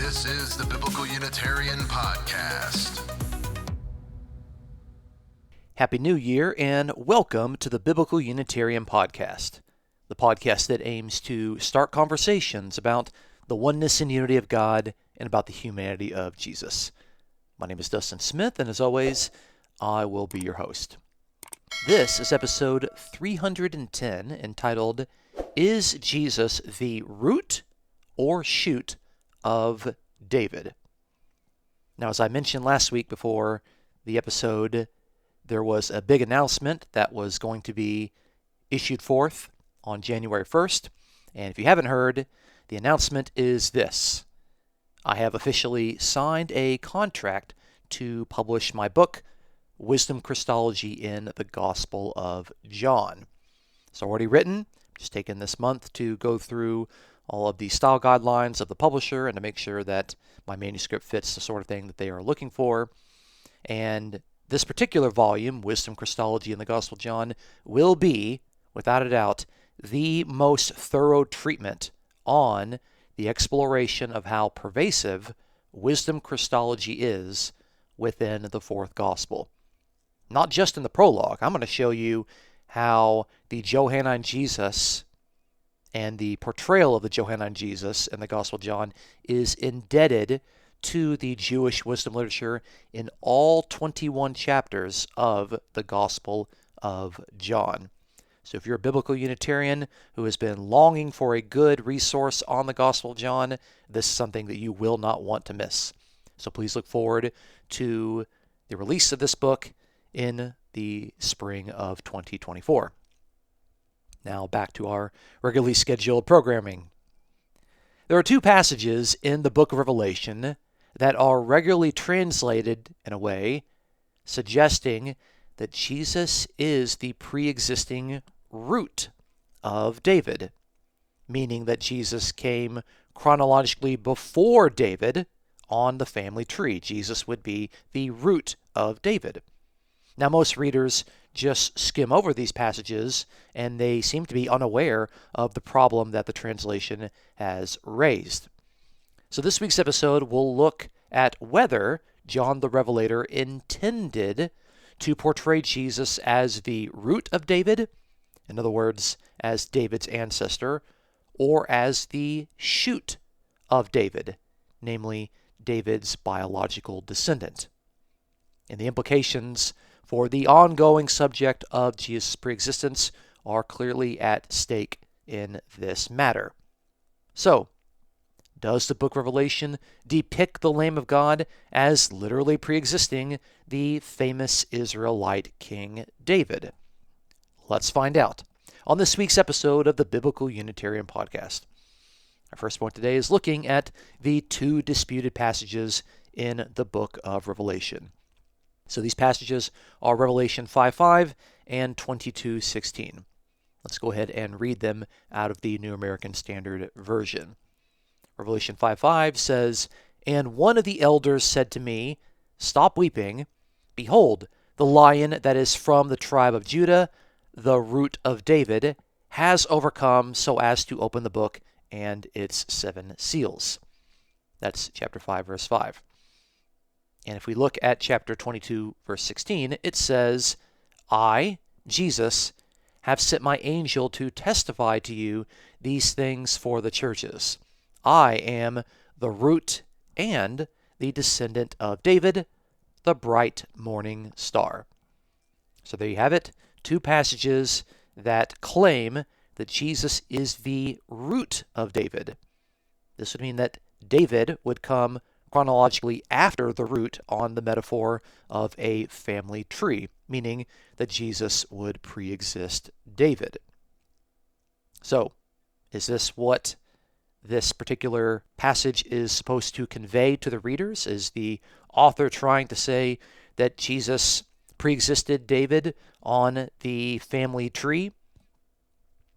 This is the Biblical Unitarian Podcast. Happy New Year and welcome to the Biblical Unitarian Podcast, the podcast that aims to start conversations about the oneness and unity of God and about the humanity of Jesus. My name is Dustin Smith, and as always, I will be your host. This is episode 310, entitled, Is Jesus the Root or Shoot of David? Now, as I mentioned last week before the episode, there was a big announcement that was going to be issued forth on January 1st. And if you haven't heard, the announcement is this. I have officially signed a contract to publish my book, Wisdom Christology in the Gospel of John. It's already written. Just taken this month to go through all of the style guidelines of the publisher and to make sure that my manuscript fits the sort of thing that they are looking for. And this particular volume, Wisdom Christology in the Gospel of John, will be, without a doubt, the most thorough treatment on the exploration of how pervasive wisdom Christology is within the fourth gospel. Not just in the prologue. I'm going to show you how the Johannine Jesus and the portrayal of the Johannine Jesus in the Gospel of John is indebted to the Jewish wisdom literature in all 21 chapters of the Gospel of John. So if you're a biblical Unitarian who has been longing for a good resource on the Gospel of John, this is something that you will not want to miss. So please look forward to the release of this book in the spring of 2024. Now back to our regularly scheduled programming. There are two passages in the book of Revelation that are regularly translated in a way suggesting that Jesus is the pre-existing root of David, meaning that Jesus came chronologically before David on the family tree. Jesus would be the root of David. Now, most readers just skim over these passages, and they seem to be unaware of the problem that the translation has raised. So this week's episode will look at whether John the Revelator intended to portray Jesus as the root of David, in other words, as David's ancestor, or as the shoot of David, namely David's biological descendant. And the implications for the ongoing subject of Jesus' preexistence are clearly at stake in this matter. So, does the book of Revelation depict the Lamb of God as literally preexisting the famous Israelite King David? Let's find out on this week's episode of the Biblical Unitarian Podcast. Our first point today is looking at the two disputed passages in the book of Revelation. So these passages are Revelation 5:5 and 22:16. Let's go ahead and read them out of the New American Standard Version. Revelation 5:5 says, "And one of the elders said to me, 'Stop weeping. Behold, the Lion that is from the tribe of Judah, the root of David, has overcome so as to open the book and its 7 seals.'" That's chapter 5, verse 5. And if we look at chapter 22, verse 16, it says, "I, Jesus, have sent my angel to testify to you these things for the churches. I am the root and the descendant of David, the bright morning star." So there you have it, two passages that claim that Jesus is the root of David. This would mean that David would come chronologically after the root on the metaphor of a family tree, meaning that Jesus would pre-exist David. So, is this what this particular passage is supposed to convey to the readers? Is the author trying to say that Jesus pre-existed David on the family tree?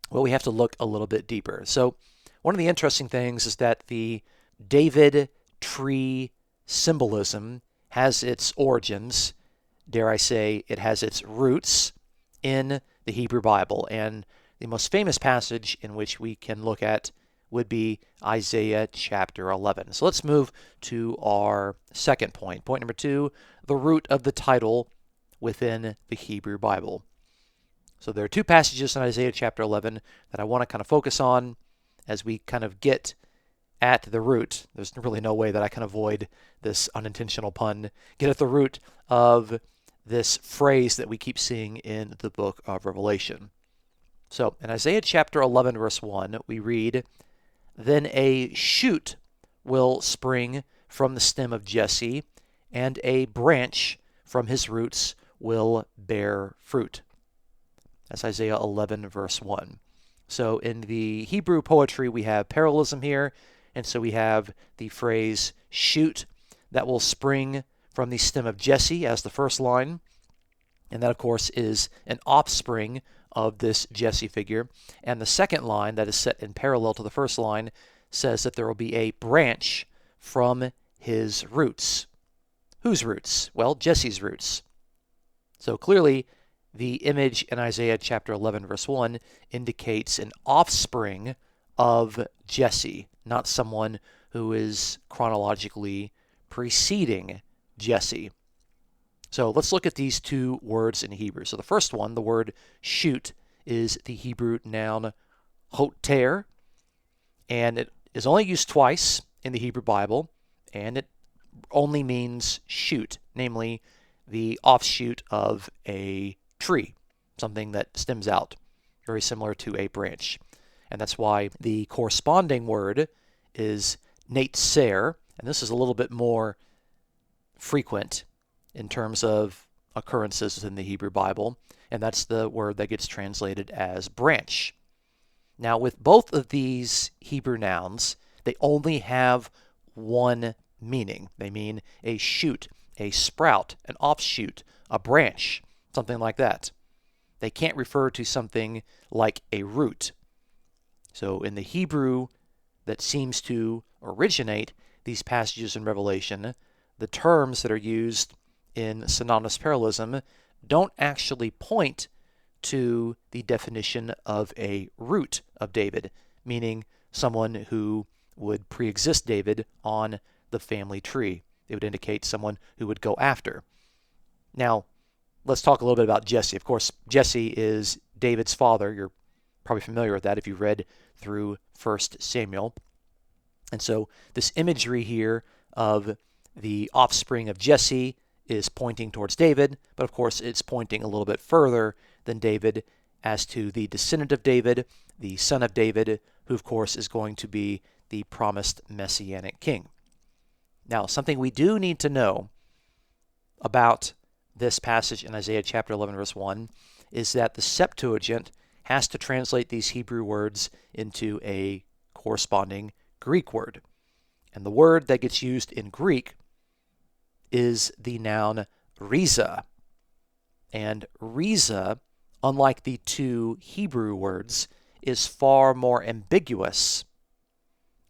Well, we have to look a little bit deeper. So, one of the interesting things is that the David tree symbolism has its origins, dare I say, it has its roots in the Hebrew Bible. And the most famous passage in which we can look at would be Isaiah chapter 11. So let's move to our second point. Point number 2, the root of the title within the Hebrew Bible. So there are 2 passages in Isaiah chapter 11 that I want to kind of focus on as we kind of get at the root. There's really no way that I can avoid this unintentional pun. Get at the root of this phrase that we keep seeing in the book of Revelation. So in Isaiah chapter 11, verse 1, we read, "Then a shoot will spring from the stem of Jesse, and a branch from his roots will bear fruit." That's Isaiah 11, verse 1. So in the Hebrew poetry, we have parallelism here, and so we have the phrase shoot that will spring from the stem of Jesse as the first line, and that, of course, is an offspring of this Jesse figure. And the second line that is set in parallel to the first line says that there will be a branch from his roots. Whose roots? Well, Jesse's roots. So clearly, the image in Isaiah chapter 11, verse 1 indicates an offspring of Jesse, not someone who is chronologically preceding Jesse. So let's look at these 2 words in Hebrew. So the first one, the word shoot, is the Hebrew noun hoter, and it is only used twice in the Hebrew Bible, and it only means shoot, namely the offshoot of a tree, something that stems out, very similar to a branch. And that's why the corresponding word is netzer, and this is a little bit more frequent in terms of occurrences in the Hebrew Bible, and that's the word that gets translated as branch. Now, with both of these Hebrew nouns, they only have one meaning. They mean a shoot, a sprout, an offshoot, a branch, something like that. They can't refer to something like a root. So in the Hebrew that seems to originate these passages in Revelation, the terms that are used in synonymous parallelism don't actually point to the definition of a root of David, meaning someone who would preexist David on the family tree. It would indicate someone who would go after. Now, let's talk a little bit about Jesse. Of course, Jesse is David's father. You're probably familiar with that if you read through 1 Samuel. And so this imagery here of the offspring of Jesse is pointing towards David, but of course it's pointing a little bit further than David as to the descendant of David, the son of David, who of course is going to be the promised messianic king. Now, something we do need to know about this passage in Isaiah chapter 11, verse 1, is that the Septuagint has to translate these Hebrew words into a corresponding Greek word. And the word that gets used in Greek is the noun riza. And riza, unlike the 2 Hebrew words, is far more ambiguous.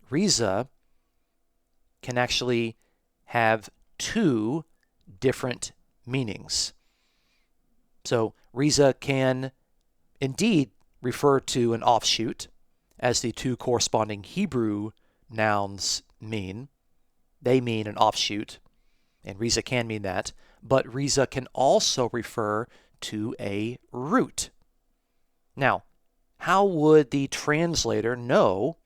Riza can actually have 2 different meanings. So riza can indeed refer to an offshoot, as the 2 corresponding Hebrew nouns mean. They mean an offshoot, and riza can mean that, but riza can also refer to a root. Now, how would the translator know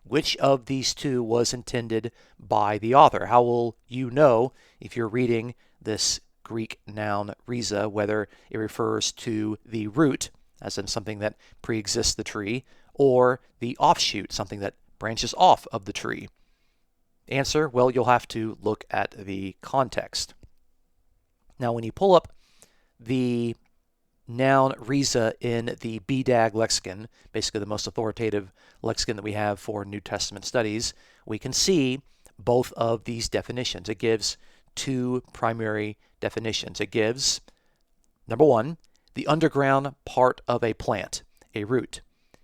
which of these 2 was intended by the author? How will you know if you're reading this Greek noun riza whether it refers to the root, as in something that preexists the tree, or the offshoot, something that branches off of the tree? Answer, well, you'll have to look at the context. Now, when you pull up the noun riza in the BDAG lexicon, basically the most authoritative lexicon that we have for New Testament studies, we can see both of these definitions. It gives 2 primary definitions. It gives, number 1, the underground part of a plant, a root.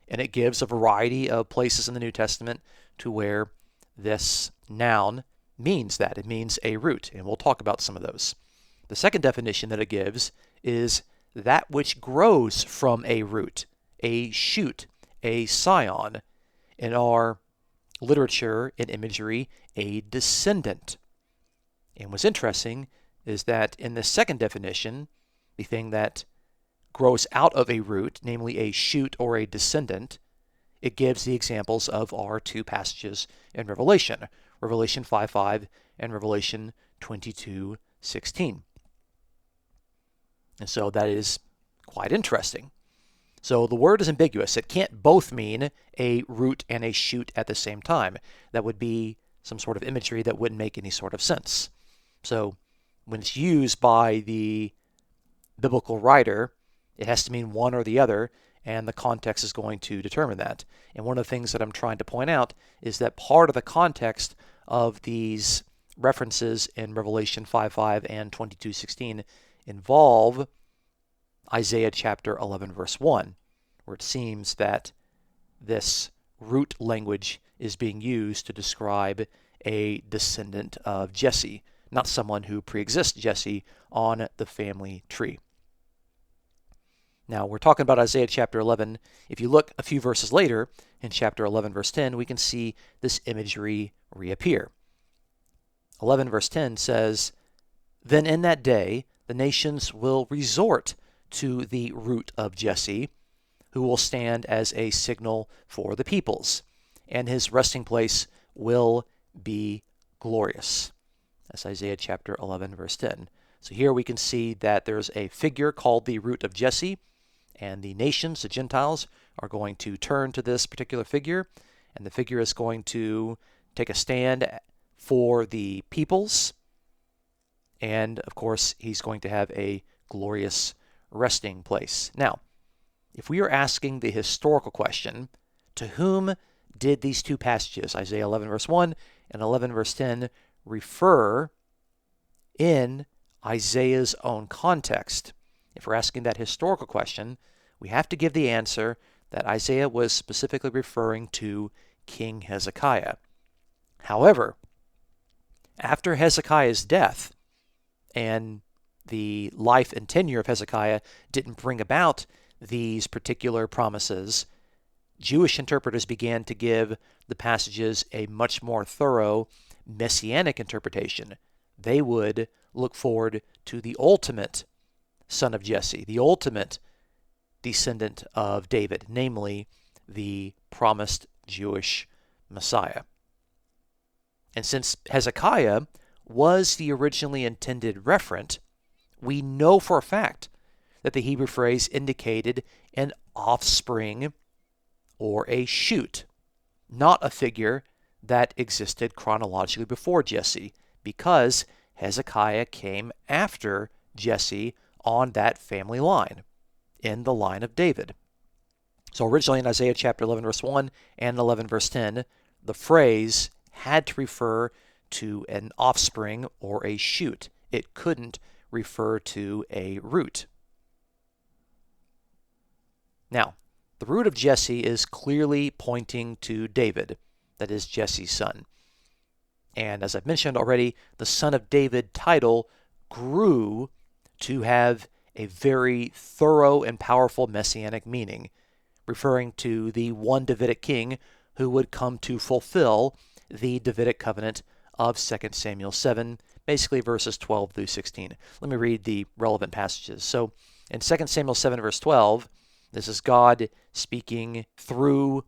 And it gives a variety of places in the New Testament to where this noun means that. It means a root, and we'll talk about some of those. The second definition that it gives is that which grows from a root, a shoot, a scion. In our literature and imagery, a descendant. And what's interesting is that in the second definition, the thing that grows out of a root, namely a shoot or a descendant, it gives the examples of our two passages in Revelation, Revelation 5:5 and Revelation 22:16. And so that is quite interesting. So the word is ambiguous. It can't both mean a root and a shoot at the same time. That would be some sort of imagery that wouldn't make any sort of sense. So when it's used by the biblical writer, it has to mean one or the other, and the context is going to determine that. And one of the things that I'm trying to point out is that part of the context of these references in Revelation 5:5 and 22:16 involve Isaiah chapter 11, verse 1, where it seems that this root language is being used to describe a descendant of Jesse, not someone who preexists Jesse on the family tree. Now, we're talking about Isaiah chapter 11. If you look a few verses later, in chapter 11, verse 10, we can see this imagery reappear. 11, verse 10 says, "Then in that day the nations will resort to the root of Jesse, who will stand as a signal for the peoples, and his resting place will be glorious." That's Isaiah chapter 11, verse 10. So here we can see that there's a figure called the root of Jesse, and the nations, the Gentiles, are going to turn to this particular figure, and the figure is going to take a stand for the peoples, and of course he's going to have a glorious resting place. Now, if we are asking the historical question, to whom did these two passages, Isaiah 11 verse 1 and 11 verse 10, refer in Isaiah's own context? If we're asking that historical question, we have to give the answer that Isaiah was specifically referring to King Hezekiah. However, after Hezekiah's death, and the life and tenure of Hezekiah didn't bring about these particular promises, Jewish interpreters began to give the passages a much more thorough messianic interpretation. They would look forward to the ultimate son of Jesse, the ultimate descendant of David, namely the promised Jewish Messiah. And since Hezekiah was the originally intended referent, we know for a fact that the Hebrew phrase indicated an offspring or a shoot, not a figure that existed chronologically before Jesse, because Hezekiah came after Jesse on that family line, in the line of David. So originally in Isaiah chapter 11 verse 1 and 11 verse 10, the phrase had to refer to an offspring or a shoot. It couldn't refer to a root. Now, the root of Jesse is clearly pointing to David, that is Jesse's son. And as I've mentioned already, the Son of David title grew to have a very thorough and powerful messianic meaning, referring to the one Davidic king who would come to fulfill the Davidic covenant of 2 Samuel 7, basically verses 12 through 16. Let me read the relevant passages. So in 2 Samuel 7 verse 12, this is God speaking through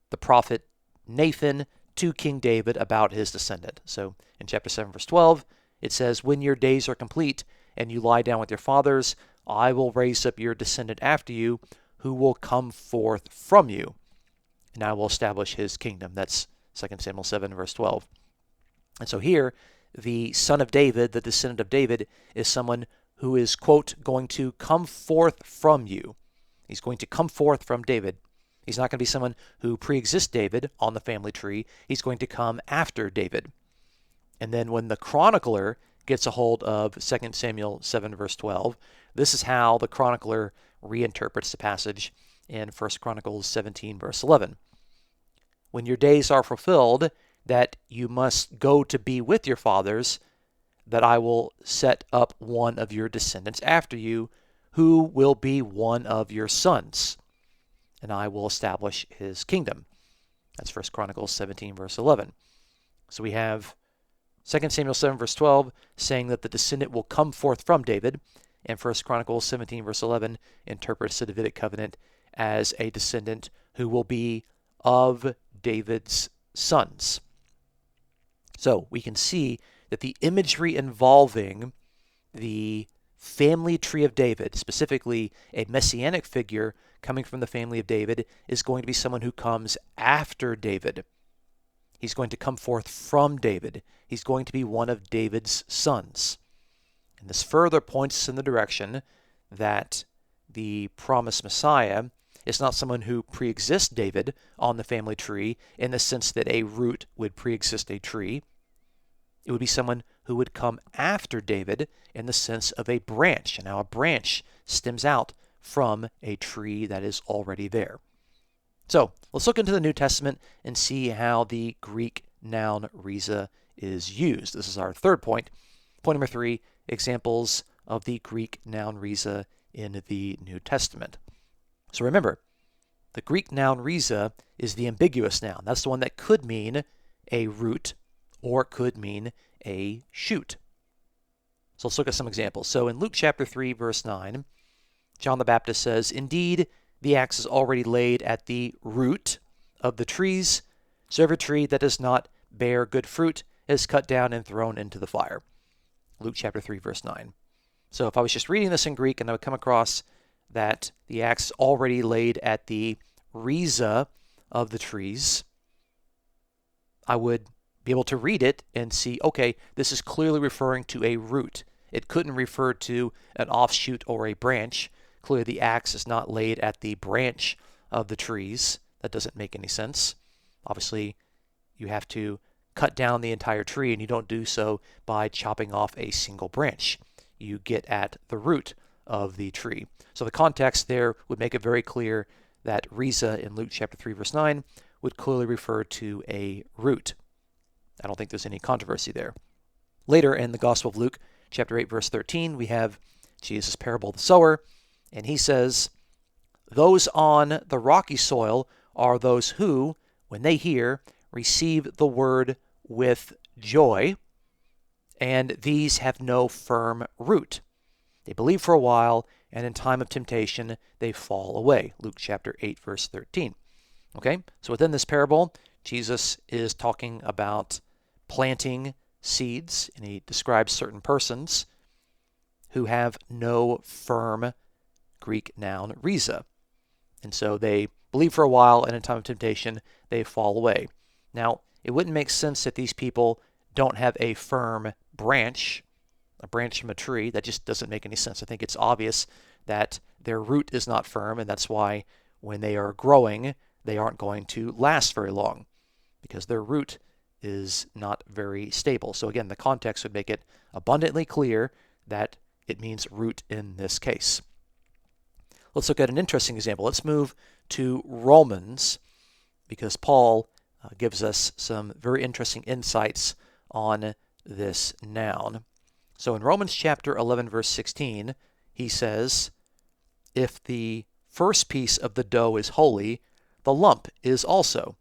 the prophet Nathan to King David about his descendant. So in chapter 7 verse 12, it says, "When your days are complete and you lie down with your fathers, I will raise up your descendant after you, who will come forth from you, and I will establish his kingdom." That's 2 Samuel 7 verse 12. And so here, the son of David, the descendant of David, is someone who is, quote, going to come forth from you. He's going to come forth from David. He's not going to be someone who pre-exists David on the family tree. He's going to come after David. And then when the chronicler gets a hold of 2 Samuel 7 verse 12, this is how the chronicler reinterprets the passage in 1 Chronicles 17 verse 11. "When your days are fulfilled, that you must go to be with your fathers, that I will set up one of your descendants after you, who will be one of your sons, and I will establish his kingdom." That's 1 Chronicles 17, verse 11. So we have 2 Samuel 7, verse 12, saying that the descendant will come forth from David, and 1 Chronicles 17, verse 11 interprets the Davidic covenant as a descendant who will be of David's sons. So we can see that the imagery involving the family tree of David, specifically a messianic figure coming from the family of David, is going to be someone who comes after David. He's going to come forth from David. He's going to be one of David's sons. And this further points us in the direction that the promised Messiah is not someone who preexists David on the family tree in the sense that a root would preexist a tree. It would be someone who would come after David in the sense of a branch. And now a branch stems out from a tree that is already there. So let's look into the New Testament and see how the Greek noun rhiza is used. This is our third point. Point number 3, examples of the Greek noun rhiza in the New Testament. So remember, the Greek noun rhiza is the ambiguous noun. That's the one that could mean a root or it could mean a shoot. So let's look at some examples. So in Luke chapter 3, verse 9, John the Baptist says, "Indeed, the axe is already laid at the root of the trees, so every tree that does not bear good fruit is cut down and thrown into the fire." Luke chapter 3, verse 9. So if I was just reading this in Greek and I would come across that the axe is already laid at the rhiza of the trees, I would be able to read it and see, okay, this is clearly referring to a root. It couldn't refer to an offshoot or a branch. Clearly the axe is not laid at the branch of the trees. That doesn't make any sense. Obviously, you have to cut down the entire tree, and you don't do so by chopping off a single branch. You get at the root of the tree. So the context there would make it very clear that rhiza in Luke chapter 3, verse 9 would clearly refer to a root. I don't think there's any controversy there. Later in the Gospel of Luke, chapter 8, verse 13, we have Jesus' parable of the sower, and he says, "Those on the rocky soil are those who, when they hear, receive the word with joy, and these have no firm root. They believe for a while, and in time of temptation, they fall away." Luke chapter 8, verse 13. Okay, so within this parable, Jesus is talking about planting seeds, and he describes certain persons who have no firm Greek noun rhiza. And so they believe for a while, and in time of temptation, they fall away. Now, it wouldn't make sense that these people don't have a firm branch, a branch from a tree. That just doesn't make any sense. I think it's obvious that their root is not firm, and that's why when they are growing, they aren't going to last very long, because their root is not very stable. So again, the context would make it abundantly clear that it means root in this case. Let's look at an interesting example. Let's move to Romans, because Paul gives us some very interesting insights on this noun. So in Romans chapter 11, verse 16, he says, "If the first piece of the dough is holy, the lump is also.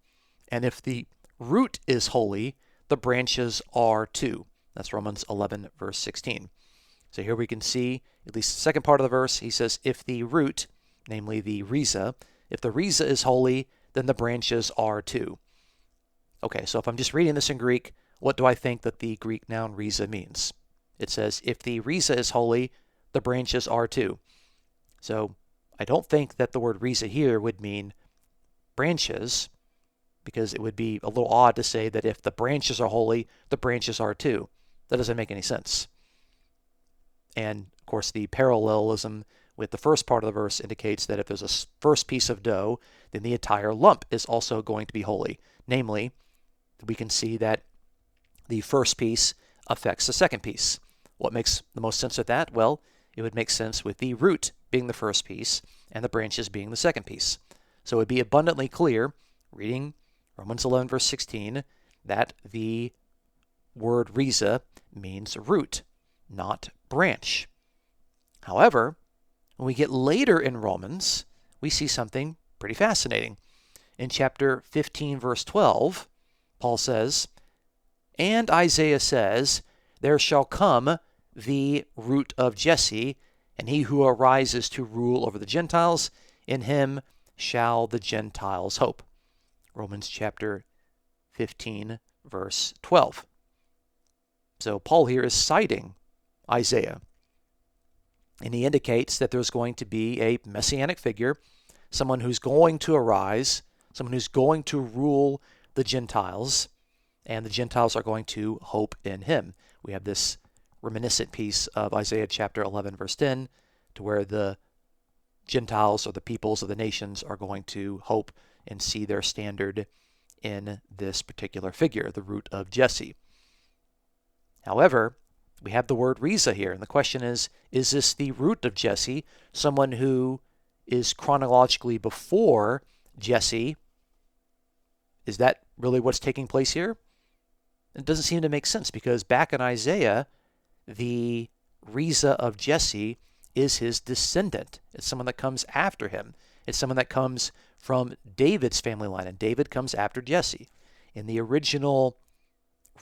And if the root is holy, the branches are too." That's Romans 11, verse 16. So here we can see, at least the second part of the verse, he says, if the root, namely the rhiza, if the rhiza is holy, then the branches are too. Okay, so if I'm just reading this in Greek, what do I think that the Greek noun rhiza means? It says, if the rhiza is holy, the branches are too. So I don't think that the word rhiza here would mean branches, because it would be a little odd to say that if the branches are holy, the branches are too. That doesn't make any sense. And of course, the parallelism with the first part of the verse indicates that if there's a first piece of dough, then the entire lump is also going to be holy. Namely, we can see that the first piece affects the second piece. What makes the most sense with that? Well, it would make sense with the root being the first piece and the branches being the second piece. So it would be abundantly clear, reading Romans 11, verse 16, that the word rhiza means root, not branch. However, when we get later in Romans, we see something pretty fascinating. In chapter 15, verse 12, Paul says, "And Isaiah says, there shall come the root of Jesse, and he who arises to rule over the Gentiles, in him shall the Gentiles hope." Romans chapter 15, verse 12. So Paul here is citing Isaiah, and he indicates that there's going to be a messianic figure, someone who's going to arise, someone who's going to rule the Gentiles, and the Gentiles are going to hope in him. We have this reminiscent piece of Isaiah chapter 11, verse 10, to where the Gentiles or the peoples of the nations are going to hope and see their standard in this particular figure, the root of Jesse. However, we have the word Reza here, and the question is this the root of Jesse, someone who is chronologically before Jesse? Is that really what's taking place here? It doesn't seem to make sense, because back in Isaiah, the Reza of Jesse is his descendant. It's someone that comes after him. It's someone that comes from David's family line, and David comes after Jesse. In the original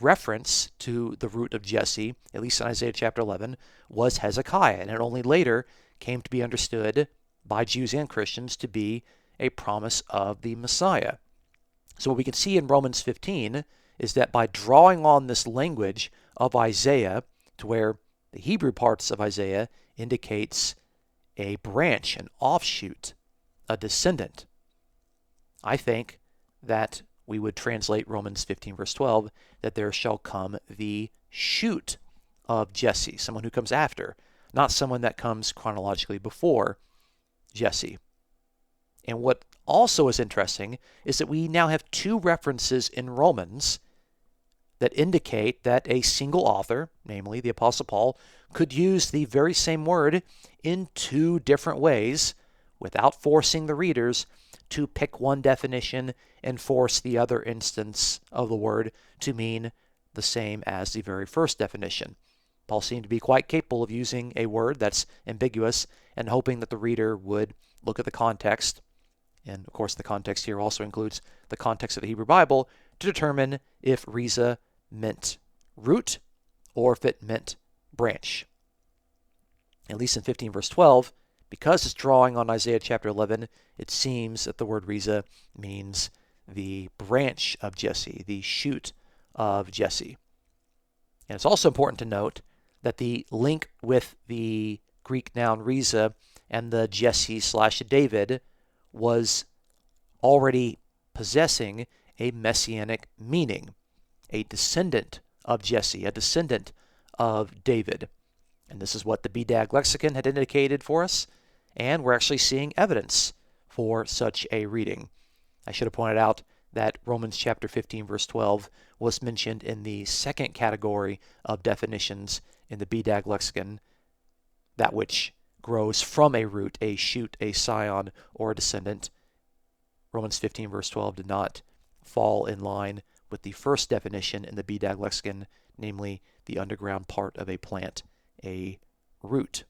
reference to the root of Jesse, at least in Isaiah chapter 11, was Hezekiah, and it only later came to be understood by Jews and Christians to be a promise of the Messiah. So what we can see in Romans 15 is that by drawing on this language of Isaiah, to where the Hebrew parts of Isaiah indicates a branch, an offshoot, a descendant, I think that we would translate Romans 15, verse 12, that there shall come the shoot of Jesse, someone who comes after, not someone that comes chronologically before Jesse. And what also is interesting is that we now have two references in Romans that indicate that a single author, namely the Apostle Paul, could use the very same word in two different ways without forcing the readers to pick one definition and force the other instance of the word to mean the same as the very first definition. Paul seemed to be quite capable of using a word that's ambiguous and hoping that the reader would look at the context, and of course the context here also includes the context of the Hebrew Bible, to determine if Reza meant root or if it meant branch. At least in 15 verse 12, because it's drawing on Isaiah chapter 11, it seems that the word Reza means the branch of Jesse, the shoot of Jesse. And it's also important to note that the link with the Greek noun Reza and the Jesse/David was already possessing a messianic meaning, a descendant of Jesse, a descendant of David. And this is what the BDAG lexicon had indicated for us, and we're actually seeing evidence for such a reading. I should have pointed out that Romans chapter 15, verse 12 was mentioned in the second category of definitions in the BDAG lexicon, that which grows from a root, a shoot, a scion, or a descendant. Romans 15, verse 12 did not fall in line with the first definition in the BDAG lexicon, namely the underground part of a plant, a root.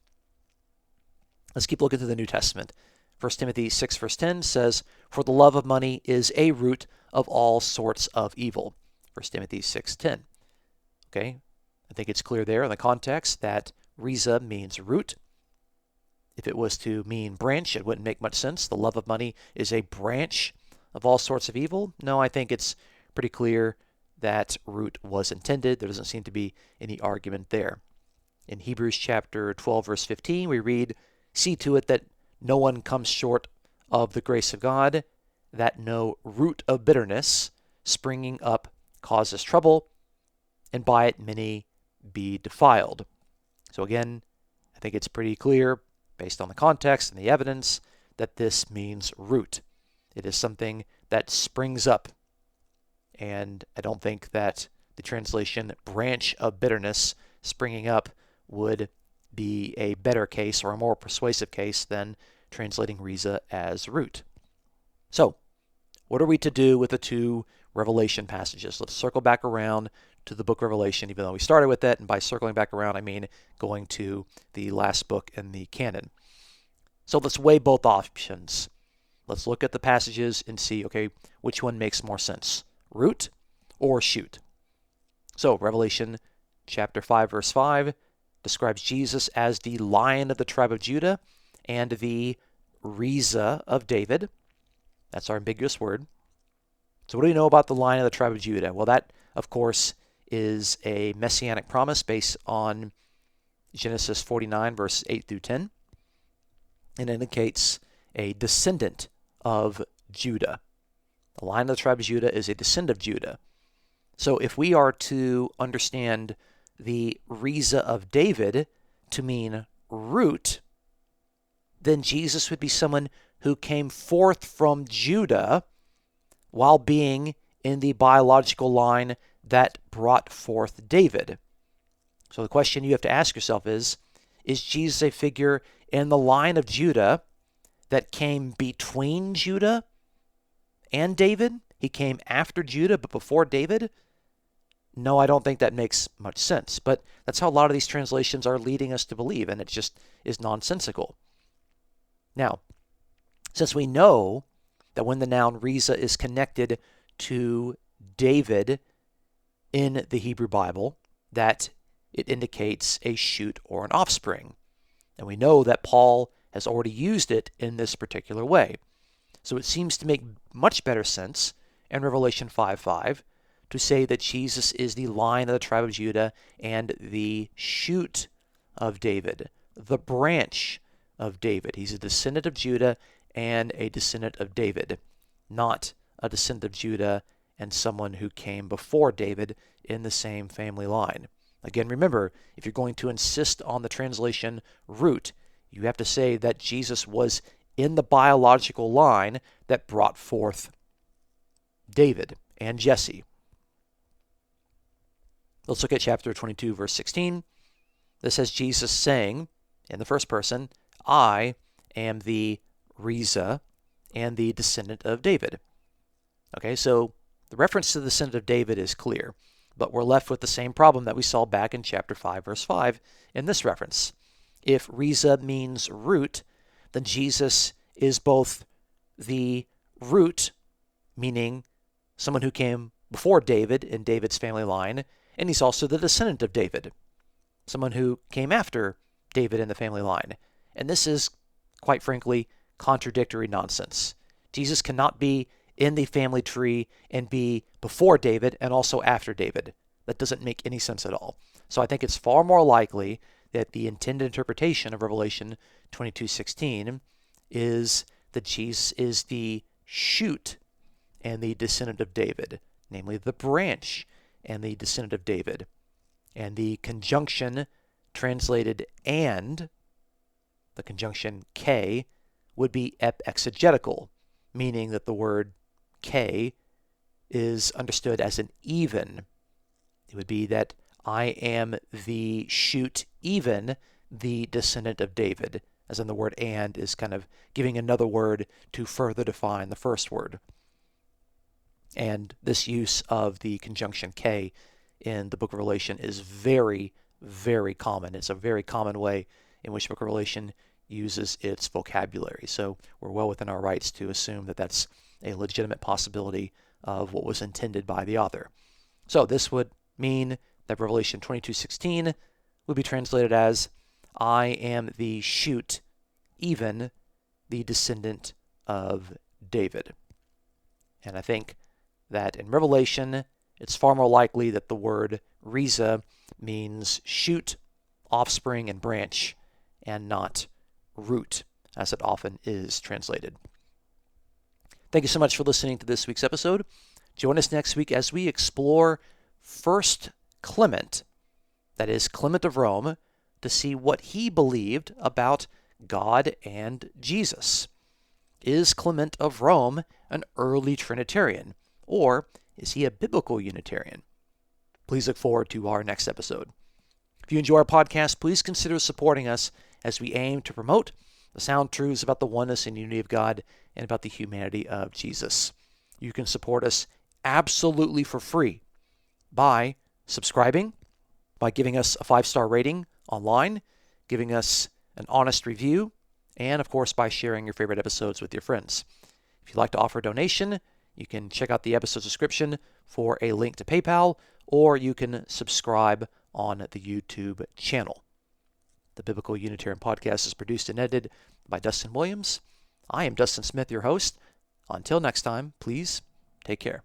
Let's keep looking to the New Testament. 1 Timothy 6, verse 10 says, "For the love of money is a root of all sorts of evil." 1 Timothy 6:10. Okay, I think it's clear there in the context that Reza means root. If it was to mean branch, it wouldn't make much sense. The love of money is a branch of all sorts of evil. No, I think it's pretty clear that root was intended. There doesn't seem to be any argument there. In Hebrews chapter 12, verse 15, we read, "See to it that no one comes short of the grace of God, that no root of bitterness springing up causes trouble, and by it many be defiled." So again, I think it's pretty clear, based on the context and the evidence, that this means root. It is something that springs up. And I don't think that the translation branch of bitterness springing up would be a better case or a more persuasive case than translating Reza as root. So, what are we to do with the two Revelation passages? Let's circle back around to the book of Revelation, even though we started with that, and by circling back around, I mean going to the last book in the canon. So let's weigh both options. Let's look at the passages and see, okay, which one makes more sense, root or shoot. So Revelation chapter 5, verse 5 describes Jesus as the Lion of the tribe of Judah and the Reza of David. That's our ambiguous word. So what do we know about the Lion of the tribe of Judah? Well, that, of course, is a messianic promise based on Genesis 49, verses 8 through 10. And indicates a descendant of Judah. The Lion of the tribe of Judah is a descendant of Judah. So if we are to understand the Reza of David to mean root, then Jesus would be someone who came forth from Judah while being in the biological line that brought forth David. So the question you have to ask yourself is Jesus a figure in the line of Judah that came between Judah and David? He came after Judah but before David? No, I don't think that makes much sense. But that's how a lot of these translations are leading us to believe, and it just is nonsensical. Now, since we know that when the noun Reza is connected to David in the Hebrew Bible, that it indicates a shoot or an offspring. And we know that Paul has already used it in this particular way. So it seems to make much better sense in Revelation 5:5 to say that Jesus is the Lion of the tribe of Judah and the shoot of David, the branch of David. He's a descendant of Judah and a descendant of David, not a descendant of Judah and someone who came before David in the same family line. Again, remember, if you're going to insist on the translation root, you have to say that Jesus was in the biological line that brought forth David and Jesse. Let's look at chapter 22, verse 16. This has Jesus saying, in the first person, I am the Reza and the descendant of David. Okay, so the reference to the descendant of David is clear, but we're left with the same problem that we saw back in chapter 5, verse 5 in this reference. If Reza means root, then Jesus is both the root, meaning someone who came before David in David's family line, and he's also the descendant of David, someone who came after David in the family line. And this is, quite frankly, contradictory nonsense. Jesus cannot be in the family tree and be before David and also after David. That doesn't make any sense at all. So I think it's far more likely that the intended interpretation of Revelation 22:16 is that Jesus is the shoot and the descendant of David, namely the branch and the descendant of David. And the conjunction translated and, the conjunction K, would be exegetical, meaning that the word K is understood as an even. It would be that I am the shoot, even the descendant of David, as in the word and is kind of giving another word to further define the first word. And this use of the conjunction K in the book of Revelation is very, very common. It's a very common way in which the book of Revelation uses its vocabulary. So we're well within our rights to assume that that's a legitimate possibility of what was intended by the author. So this would mean that Revelation 22:16 would be translated as, I am the shoot, even the descendant of David. And I think that in Revelation, it's far more likely that the word Reza means shoot, offspring, and branch, and not root, as it often is translated. Thank you so much for listening to this week's episode. Join us next week as we explore First Clement, that is Clement of Rome, to see what he believed about God and Jesus. Is Clement of Rome an early Trinitarian, or is he a biblical Unitarian? Please look forward to our next episode. If you enjoy our podcast, please consider supporting us as we aim to promote the sound truths about the oneness and unity of God and about the humanity of Jesus. You can support us absolutely for free by subscribing, by giving us a 5-star rating online, giving us an honest review, and of course by sharing your favorite episodes with your friends. If you'd like to offer a donation, you can check out the episode description for a link to PayPal, or you can subscribe on the YouTube channel. The Biblical Unitarian Podcast is produced and edited by Dustin Williams. I am Dustin Smith, your host. Until next time, please take care.